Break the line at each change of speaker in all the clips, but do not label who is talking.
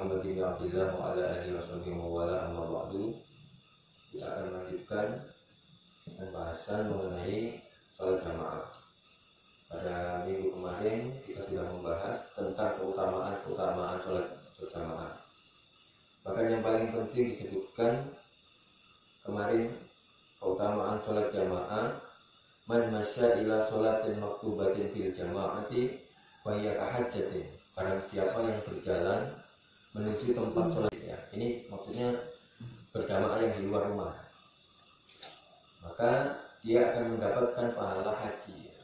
Muhammad bin Abdullah wa ala alihi washabihi wa wala amma ba'du. Kita akan melanjutkan pembahasan mengenai salat jamaah. Pada minggu kemarin kita sudah membahas tentang keutamaan salat berjamaah. Bahkan yang paling penting disebutkan kemarin keutamaan salat jamaah, man masya ila sholatin maktubatin fil jama'ati wa hiya kahajjatin. Barang siapa yang berjalan menuju tempat sholat, ya, ini maksudnya berjamaah yang di luar rumah, maka dia akan mendapatkan pahala haji.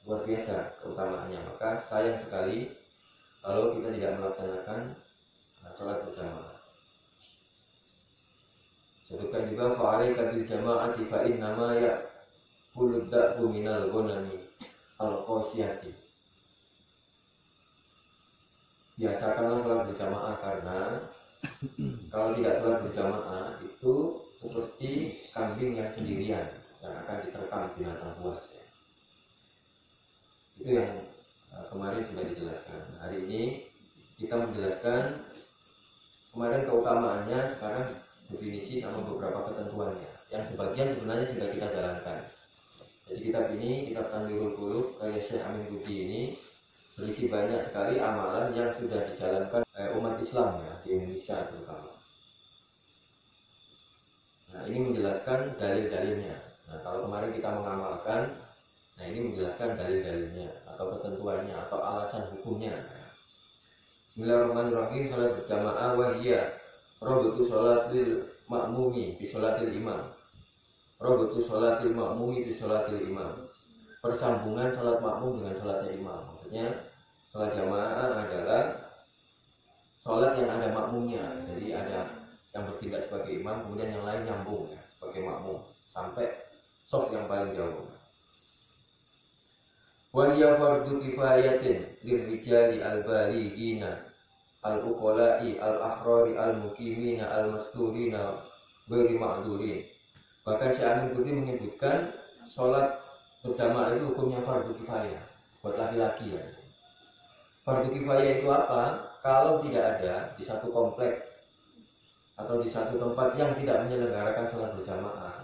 Luar biasa keutamaannya. Maka sayang sekali kalau kita tidak melaksanakan sholat berjamaah. Sebutkan juga fa'alaika bil jama'ati fa innama ya'kulu dza'bu minal ghanami al-qasiyati. Biasakanlah sholat berjamaah, karena kalau tidak sholat berjamaah itu seperti kambing yang sendirian dan akan diterkam binatang buas, ya. Itu yang kemarin sudah dijelaskan. Hari ini kita menjelaskan kemarin keutamaannya, sekarang definisi sama beberapa ketentuannya yang sebagian sebenarnya sudah kita jalankan. Jadi kitab ini, kitab Tanwirul Qulub karya Syekh Amin Budi ini berisi banyak sekali amalan yang sudah dijalankan umat Islam, ya, di Indonesia terutama. Nah, ini menjelaskan dalil-dalilnya. Nah, kalau kemarin kita mengamalkan, nah ini menjelaskan dalil-dalilnya atau ketentuannya atau alasan hukumnya. Bismillahirrahmanirrahim. Salat berjamaah wahiyya rabatu sholatil ma'mumi bi sholatil imam. Rabatu sholatil ma'mumi bi sholatil imam. Persambungan salat makmum dengan salatnya imam. Maksudnya salat jamaah adalah salat yang ada makmumnya. Jadi ada yang bertindak sebagai imam, kemudian yang lain nyambung, ya, sebagai makmum sampai shaf yang paling jauh. Wa hiya fardhu kifayatin lirrijali al-balighina al-uqala'i al-ahrari al-muqimina al-masturina ghairi ma'dzurin. Bahkan Syekh Amin Budi menyebutkan salat berjamaah itu hukumnya fardu kifayah buat laki-laki, ya. Fardu kifayah itu apa? Kalau tidak ada di satu komplek atau di satu tempat yang tidak menyelenggarakan sholat berjamaah,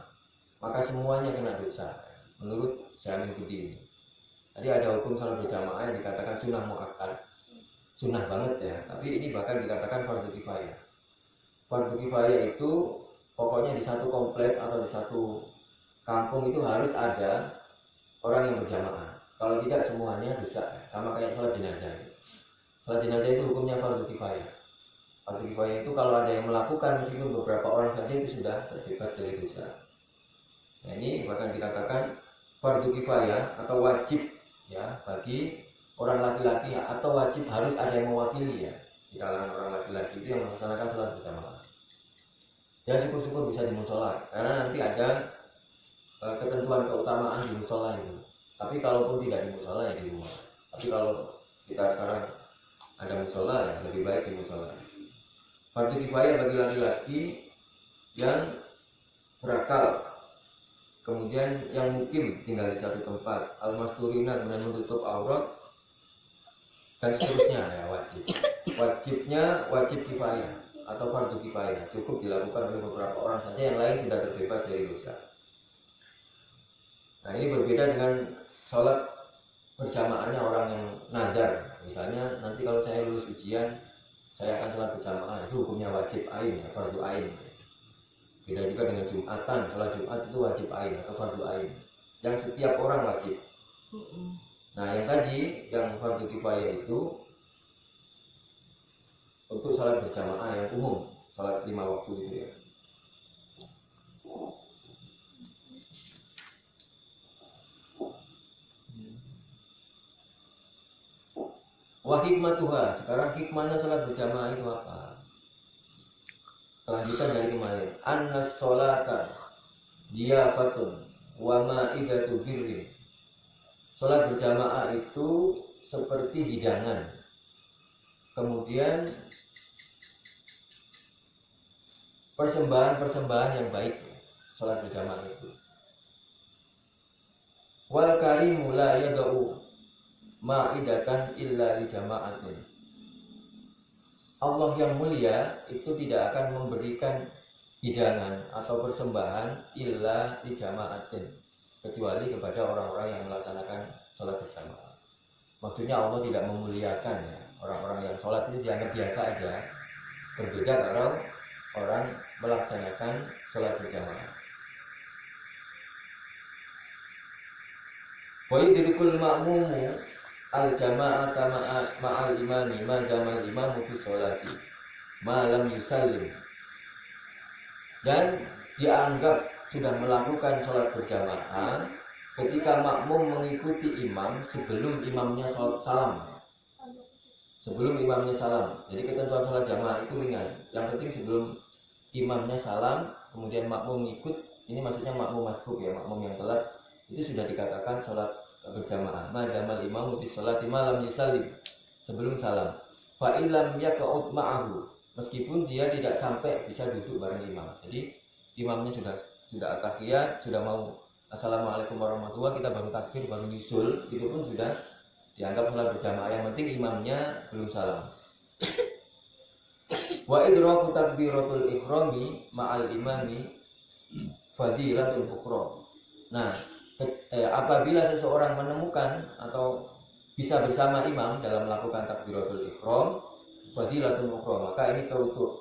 maka semuanya kena dosa. Menurut Syekh Amin Budi ini. Jadi ada hukum sholat berjamaah yang dikatakan sunnah muakkad, sunnah banget, ya. Tapi ini bahkan dikatakan fardu kifayah. Fardu kifayah itu pokoknya di satu komplek atau di satu kampung itu harus ada orang yang berjamaah. Kalau tidak semuanya dosa, sama kayak sholat jenazah. Sholat jenazah itu hukumnya fardu kifayah. Fardu kifayah itu kalau ada yang melakukan meskipun beberapa orang saja itu sudah terbebas dari dosa. Nah, ini bahkan dikatakan fardu kifayah atau wajib, ya, bagi orang laki-laki, atau wajib harus ada yang mewakili, ya, di kalangan orang laki-laki itu yang melaksanakan sholat berjamaah. Ya, syukur-syukur bisa di musola, karena nanti ada ketentuan keutamaan di musola itu. Tapi kalaupun tidak di musola, ya di rumah. Tapi kalau kita sekarang ada musola, ya lebih baik di musola. Fardu kifayah bagi laki-laki yang berakal, kemudian yang mukim tinggal di satu tempat, al-masturina kemudian menutup aurat dan seterusnya, ya, wajib. Wajibnya wajib kifayah atau fardu kifayah, cukup dilakukan oleh beberapa orang saja, yang lain sudah terbebas dari dosa. Nah, ini berbeda dengan sholat berjamaahnya orang yang nazar. Misalnya nanti kalau saya lulus ujian, saya akan sholat berjamaah, itu hukumnya wajib ain, ya, fardu ain. Beda juga dengan Jumatan, sholat Jumat itu wajib ain atau fardu ain, yang setiap orang wajib. Nah, yang tadi yang fardu kifayah itu untuk sholat berjamaah yang umum, sholat 5 waktu itu, ya. Wa hikmatuha, sekarang hikmahnya sholat berjamaah itu apa? Kelanjutan dari kemarin. Annas sholata diyafatun wa ma'idatu birri. Sholat berjamaah itu seperti hidangan, kemudian persembahan-persembahan yang baik. Sholat berjamaah itu. Wal karimu la yada'u ma'idatan illa li jama'atin. Allah yang mulia itu tidak akan memberikan hidangan atau persembahan illa di jamaatin, kecuali kepada orang-orang yang melaksanakan sholat berjamaah. Maksudnya Allah tidak memuliakan ya, orang-orang yang sholat itu dianggap biasa aja. Berbeda kalau orang melaksanakan sholat berjamaah. Wa yudrikul ma'mumu al-jama'ata ma'al imami ma damal imamu fi sholati ma lam yusallim. Dan dianggap sudah melakukan sholat berjamaah ketika makmum mengikuti imam sebelum imamnya salam. Sebelum imamnya salam. Jadi ketentuan sholat jamaah itu ringan. Yang penting sebelum imamnya salam, kemudian makmum ikut. Ini maksudnya makmum masbuk ya, makmum yang telat. Itu sudah dikatakan sholat berjamaah. Madamal imamu fi sholati malam yusallim, sebelum salam. Fa illam yaq'ud ma'ahu, meskipun dia tidak sampai bisa duduk bareng imam. Jadi imamnya sudah at-tahiyat, sudah mau assalamualaikum warahmatullahi, kita baru takbir, baru nyusul, itu pun sudah dianggap sholat berjamaah. Yang penting imamnya belum salam. Wa idraku takbiratul ihrami ma'al imami fadilatul ukhra. Nah, apabila seseorang menemukan atau bisa bersama imam dalam melakukan takbiratul ihram, fadilatul ukhra, maka ini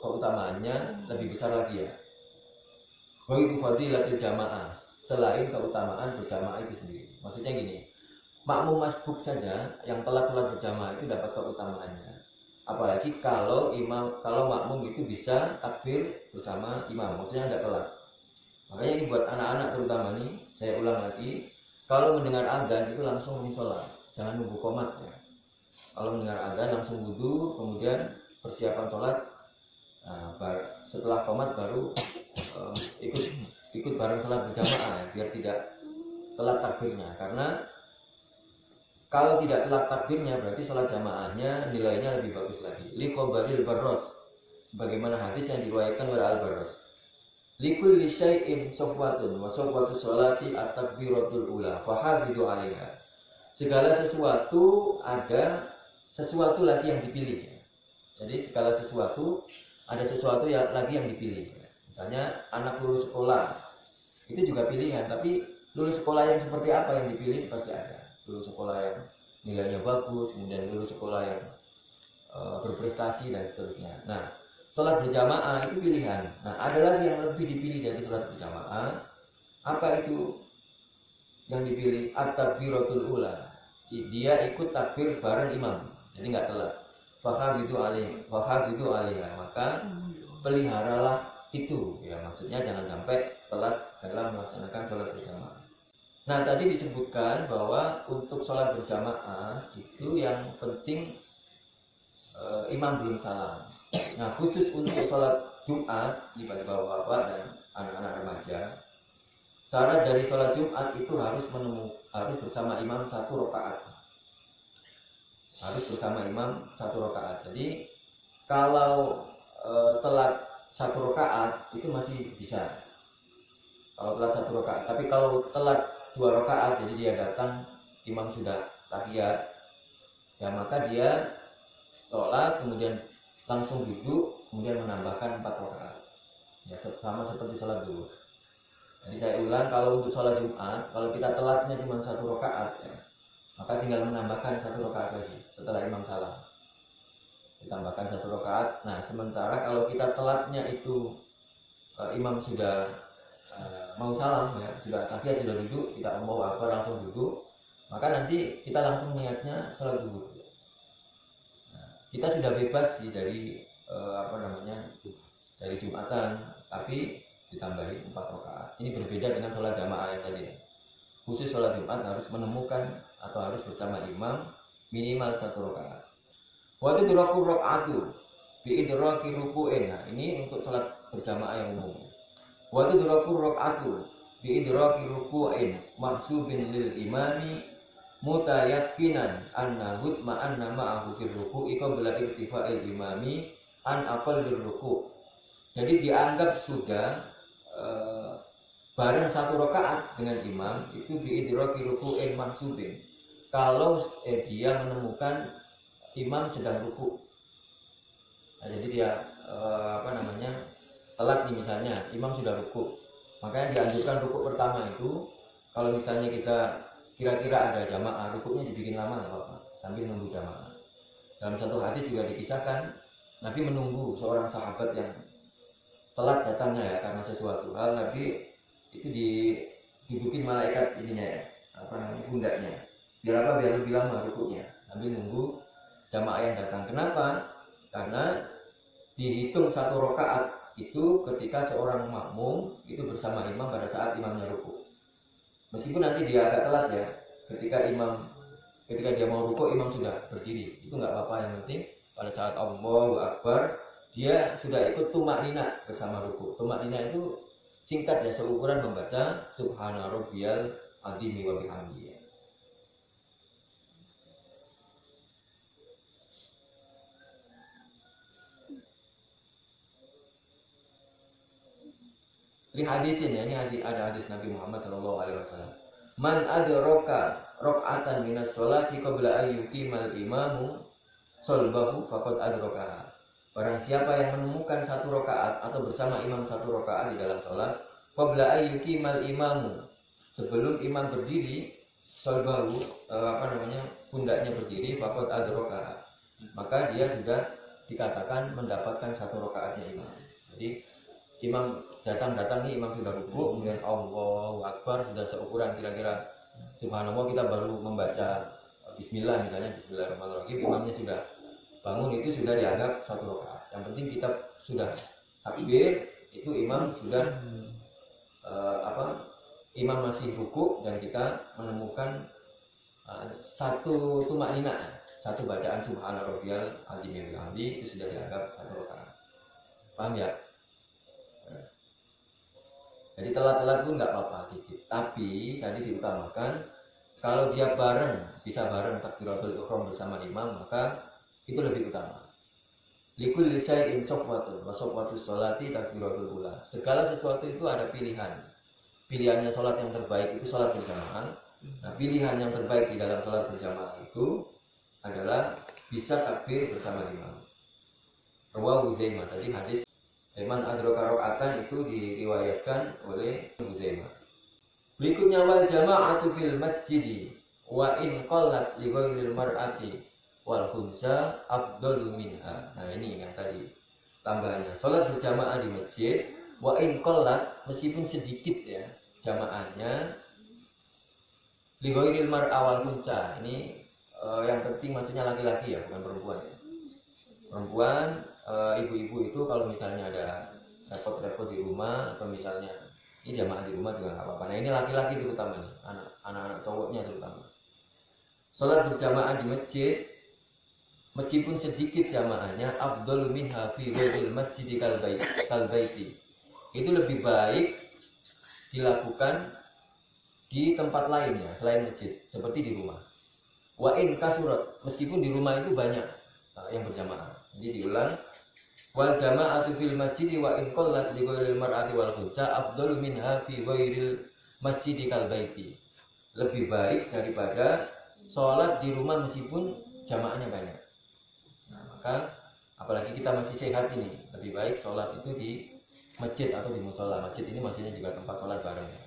keutamaannya lebih besar lagi ya. Wa itu fadilatul jamaah, selain keutamaan berjamaah itu sendiri. Maksudnya gini, makmum masbuk saja yang telat sholat berjamaah itu dapat keutamaannya. Apalagi kalau makmum itu bisa takbir bersama imam, maksudnya tidak telat. Makanya ini buat anak-anak terutama nih, saya ulang lagi, kalau mendengar azan itu langsung sholat, jangan nunggu qomat ya. Kalau mendengar azan langsung wudu, kemudian persiapan sholat. Nah, setelah qomat baru ikut bareng sholat berjamaah biar tidak telat takbirnya. Karena kalau tidak telat takbirnya berarti sholat jamaahnya nilainya lebih bagus lagi. Liqobaril barros, sebagaimana hadis yang diriwayatkan oleh Al-Barros. Likulli syai'in sofwatun wa sofwatu sholati at-takbiratul ula fahadhidu 'alaiha. Segala sesuatu ada sesuatu lagi yang dipilih. Jadi segala sesuatu ada sesuatu yang lagi yang dipilih. Misalnya anak lulus sekolah, itu juga pilihan, tapi lulus sekolah yang seperti apa yang dipilih pasti ada. Lulus sekolah yang nilainya bagus, kemudian lulus sekolah yang berprestasi dan seterusnya. Nah, sholat berjamaah itu pilihan. Nah, ada lagi yang lebih dipilih dari sholat berjamaah. Apa itu yang dipilih? At-takbiratul ula. Dia ikut takbir bareng imam, jadi nggak telat. Fahabidu alaiha, maka peliharalah itu. Ya, maksudnya jangan sampai telat dalam melaksanakan sholat berjamaah. Nah, tadi disebutkan bahwa untuk sholat berjamaah itu yang penting imam belum salam. Nah, khusus untuk sholat Jumat bagi bapak-bapak dan anak-anak remaja, syarat dari sholat Jumat itu harus bersama imam 1 rakaat. Harus bersama imam 1 rakaat. Jadi kalau telat 1 rakaat itu masih bisa. Kalau telat 1 rakaat, tapi kalau telat 2 rakaat, jadi dia datang imam sudah tahiyat, ya maka dia sholat kemudian langsung duduk, kemudian menambahkan 4 rakaat. Ya, sama seperti sholat zuhur. Jadi saya ulang, kalau untuk sholat Jumat, kalau kita telatnya cuma 1 rakaat, ya, maka tinggal menambahkan 1 rakaat lagi setelah imam salam. Ditambahkan 1 rakaat. Nah, sementara kalau kita telatnya itu imam sudah mau salam, ya, sudah tahiyat, sudah duduk, kita mau apa langsung duduk, maka nanti kita langsung niatnya sholat zuhur. Kita sudah bebas sih dari dari Jumatan, tapi ditambahi 4 rakaat. Ini berbeda dengan sholat jamaah yang tadi. Khusus sholat Jumat harus menemukan atau harus bersama imam minimal 1 rakaat. Waktu diraku rakaatu bi idraki ruku'in. Nah, ini untuk sholat berjamaah yang umum. Waktu diraku rakaatu bi idraki ruku'in mahsubin lil imani mutayakinan anna hutma anna ma'ahu fil ruku'i qabla irtifa'il imami an aqallir ruku'. Jadi dianggap sudah bareng 1 rakaat dengan imam itu biidraki ruku'in mahsubin. Kalau dia menemukan imam sedang ruku'. Nah, jadi dia telat nih, misalnya imam sudah rukuk, makanya dianjurkan rukuk pertama itu kalau misalnya kita kira-kira ada jamaah, rukuknya dibikin lama nggak apa-apa sambil nunggu jamaah. Dalam satu hadis juga dikisahkan Nabi menunggu seorang sahabat yang telat datangnya ya karena sesuatu hal. Nabi itu didudukin malaikat ininya ya, pundaknya, biar lebih lama rukuknya. Nabi nunggu jamaah yang datang. Kenapa? Karena dihitung satu rakaat itu ketika seorang makmum itu bersama imam pada saat imamnya rukuk. Meskipun nanti dia agak telat ya, ketika dia mau rukuk imam sudah berdiri, itu nggak apa-apa. Yang penting pada saat Allahu Akbar dia sudah ikut tumak nina bersama rukuk. Tumak nina itu singkat ya, seukuran membaca Subhana Rabbiyal Azim wa bihamdihi. Ini hadisin ya, ini ada hadis Nabi Muhammad SAW. Man adraka rakaatan minas sholati qabla an yuqimal imamu sholbahu faqad adraka. Barang siapa yang menemukan satu rakaat atau bersama imam satu rakaat di dalam sholat, qabla an yuqimal imamu, sebelum imam berdiri, sholbahu pundaknya berdiri, faqad adraka, maka dia sudah dikatakan mendapatkan satu rakaatnya imam. Jadi imam datang nih, imam sudah rukuk, kemudian Allahu Akbar sudah seukuran kira-kira subhanallah, kita baru membaca bismillah misalnya, bismillahirrahmanirrahim, imamnya sudah bangun, itu sudah dianggap satu rakaat. Yang penting kita sudah takbir, itu imam sudah imam masih rukuk dan kita menemukan satu tumak nina, satu bacaan subhana rabbiyal azim wa bihamdihi, itu sudah dianggap satu rakaat. Paham ya? Jadi telat-telat pun nggak apa-apa dikit, tapi tadi diutamakan kalau dia bisa bareng takbiratul ihram bersama imam, maka itu lebih utama. Likulli syai'in sofwatun wa sofwatus sholati takbiratul ula. Segala sesuatu itu ada pilihan. Pilihannya sholat yang terbaik itu sholat berjamaah. Nah, pilihan yang terbaik di dalam sholat berjamaah itu adalah bisa takbir bersama imam. Rawahu Huzaimah, tadi hadis Man adraka rakaatan itu diriwayatkan oleh Huzaimah. Berikutnya wal jama'atu fil masjidi wa in qallat li ghairil mar'ati wal khunsa afdalu minha. Nah, ini yang tadi tambahannya. Salat berjamaah di masjid wa in qallat, meskipun sedikit ya jamaahnya, li ghairil mar'a wal khunsa. Ini yang penting maksudnya laki-laki ya, bukan perempuan ya. Perempuan, ibu-ibu itu kalau misalnya ada repot-repot di rumah atau misalnya ini jamaah di rumah juga nggak apa-apa. Nah, ini laki-laki terutama nih, anak-anak cowoknya terutama. Sholat berjamaah di masjid meskipun sedikit jamaahnya, afdhalu minha fi ghairil masjidi kal baiti. Itu lebih baik dilakukan di tempat lainnya selain masjid, seperti di rumah. Wa in kasurat, meskipun di rumah itu banyak yang berjamaah. Jadi diulang, wal jama'atu fil masjidi wa in qallat li ghairil mar'ati wal khunsa afdalu minha fi ghairil masjidi kal baiti. Lebih baik daripada sholat di rumah meskipun jamaahnya banyak. Nah, maka apalagi kita masih sehat ini, lebih baik sholat itu di masjid atau di musola. Masjid ini maksudnya juga tempat sholat bareng ya.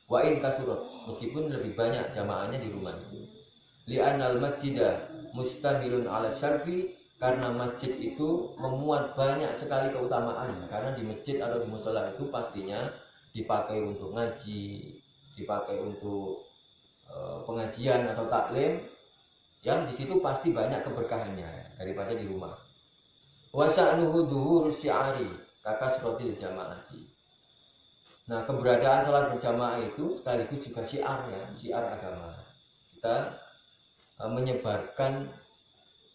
Wa in kasurat, meskipun lebih banyak jamaahnya di rumah. Li'anal masjidah mustamilun ala syarfi, karena masjid itu memuat banyak sekali keutamaan. Karena di masjid atau di musola itu pastinya dipakai untuk ngaji, dipakai untuk pengajian atau taklim, yang di situ pasti banyak keberkahannya daripada di rumah. Wa sya'nuhu dhuhur syi'ari kakasrotil jamaati. Nah, keberadaan sholat berjamaah itu sekaligus juga syiar ya, syiar agama. Kita menyebarkan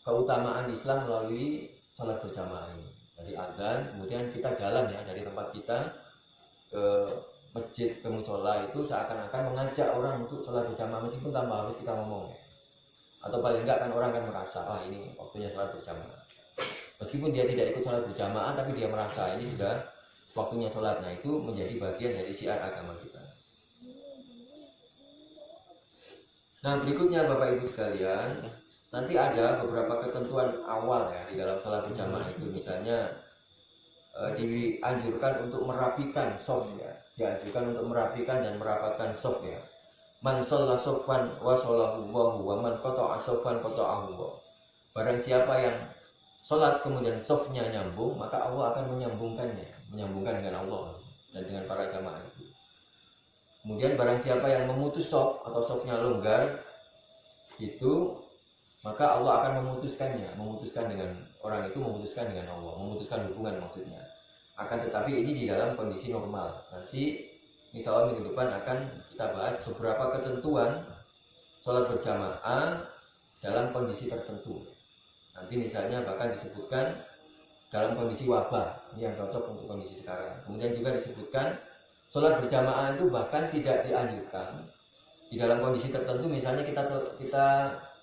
keutamaan Islam melalui sholat berjamaah ini. Dari azan, kemudian kita jalan ya dari tempat kita ke masjid, ke musola, itu seakan-akan mengajak orang untuk sholat berjamaah meskipun tanpa harus kita ngomong. Atau paling enggak kan orang kan merasa, wah ini waktunya sholat berjamaah. Meskipun dia tidak ikut sholat berjamaah, tapi dia merasa ini sudah waktunya sholat. Nah, itu menjadi bagian dari syiar agama kita. Nah, berikutnya Bapak Ibu sekalian, nanti ada beberapa ketentuan awal ya di dalam salat berjamaah itu. Misalnya dianjurkan untuk merapikan shaf ya, dianjurkan untuk merapikan dan merapatkan shaf ya. Man shalla shaffan wa shallahu wa man qata'a shaffan qata'ahu wa. Barang siapa yang sholat kemudian shafnya nyambung, maka Allah akan menyambungkan dengan Allah dan dengan para jamaah itu. Kemudian barang siapa yang memutus shaf atau shafnya longgar itu, maka Allah akan memutuskan dengan orang itu, memutuskan dengan Allah, memutuskan hubungan maksudnya. Akan tetapi ini di dalam kondisi normal. Nanti insya Allah minggu depan akan kita bahas beberapa ketentuan sholat berjamaah dalam kondisi tertentu. Nanti misalnya bahkan disebutkan dalam kondisi wabah, ini yang cocok untuk kondisi sekarang. Kemudian juga disebutkan sholat berjamaah itu bahkan tidak dianjurkan di dalam kondisi tertentu. Misalnya kita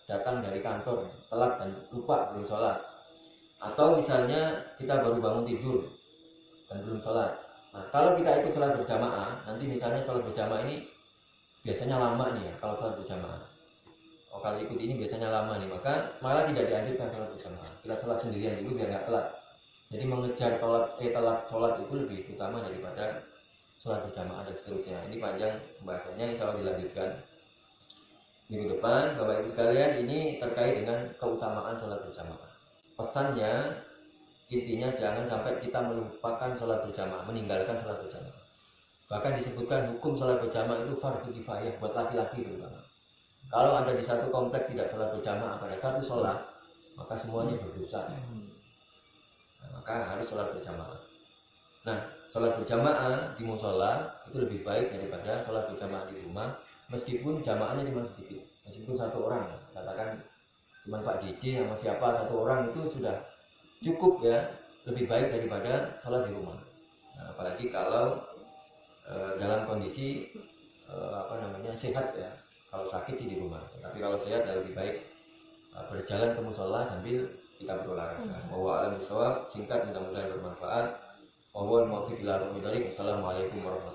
datang dari kantor telat dan lupa belum sholat, atau misalnya kita baru bangun tidur dan belum sholat. Nah, kalau kita ikut sholat berjamaah, nanti misalnya sholat berjamaah ini biasanya lama nih ya. Kalau sholat berjamaah, kalau ikut ini biasanya lama nih, maka malah tidak dianjurkan sholat berjamaah. Kita sholat sendirian dulu biar nggak telat. Jadi mengejar telat sholat itu lebih utama daripada sholat berjamaah dan seterusnya. Ini panjang pembahasannya, insya Allah dilanjutkan minggu depan. Bapak Ibu sekalian, ini terkait dengan keutamaan sholat berjamaah. Pesannya intinya jangan sampai kita melupakan sholat berjamaah, meninggalkan sholat berjamaah. Bahkan disebutkan hukum sholat berjamaah itu fardhu kifayah buat laki-laki terutama. Kalau Anda di satu komplek tidak sholat berjamaah pada satu sholat, maka semuanya berdosa. Nah, maka harus sholat berjamaah. Nah, sholat berjamaah di musola itu lebih baik daripada sholat berjamaah di rumah, meskipun jamaahnya cuma sedikit, meskipun satu orang. Katakan cuma Pak DJ sama siapa satu orang itu sudah cukup ya, lebih baik daripada sholat di rumah. Nah, apalagi kalau dalam kondisi sehat ya. Kalau sakit sih di rumah, tapi kalau sehat ya lebih baik berjalan ke musola sambil kita berolahraga. Wallahu a'lam bishawab. Singkat, mudah-mudahan bermanfaat. Assalamualaikum warahmatullahi wabarakatuh.